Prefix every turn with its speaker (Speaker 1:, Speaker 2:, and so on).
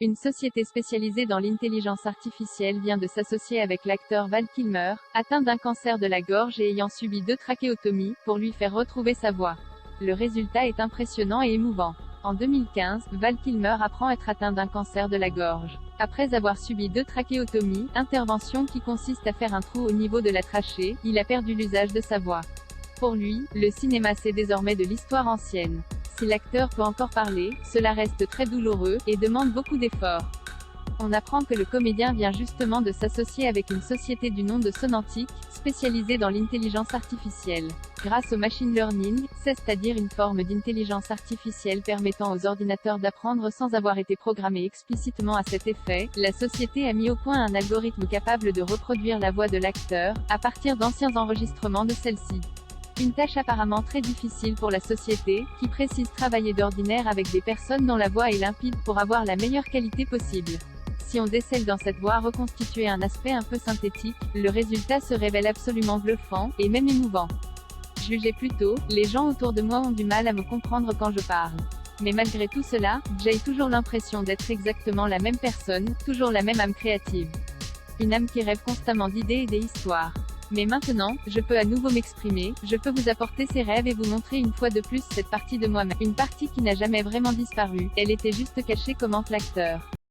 Speaker 1: Une société spécialisée dans l'intelligence artificielle vient de s'associer avec l'acteur Val Kilmer, atteint d'un cancer de la gorge et ayant subi 2 trachéotomies, pour lui faire retrouver sa voix. Le résultat est impressionnant et émouvant. En 2015, Val Kilmer apprend être atteint d'un cancer de la gorge. Après avoir subi 2 trachéotomies, intervention qui consiste à faire un trou au niveau de la trachée, il a perdu l'usage de sa voix. Pour lui, le cinéma c'est désormais de l'histoire ancienne. Si l'acteur peut encore parler, cela reste très douloureux, et demande beaucoup d'efforts. On apprend que le comédien vient justement de s'associer avec une société du nom de Sonantic, spécialisée dans l'intelligence artificielle. Grâce au machine learning, c'est-à-dire une forme d'intelligence artificielle permettant aux ordinateurs d'apprendre sans avoir été programmés explicitement à cet effet, la société a mis au point un algorithme capable de reproduire la voix de l'acteur, à partir d'anciens enregistrements de celle-ci. Une tâche apparemment très difficile pour la société, qui précise travailler d'ordinaire avec des personnes dont la voix est limpide pour avoir la meilleure qualité possible. Si on décèle dans cette voix reconstituée un aspect un peu synthétique, le résultat se révèle absolument bluffant, et même émouvant. Jugez plutôt, les gens autour de moi ont du mal à me comprendre quand je parle. Mais malgré tout cela, j'ai toujours l'impression d'être exactement la même personne, toujours la même âme créative. Une âme qui rêve constamment d'idées et des histoires. Mais maintenant, je peux à nouveau m'exprimer, je peux vous apporter ces rêves et vous montrer une fois de plus cette partie de moi-même. Une partie qui n'a jamais vraiment disparu, elle était juste cachée, commente l'acteur.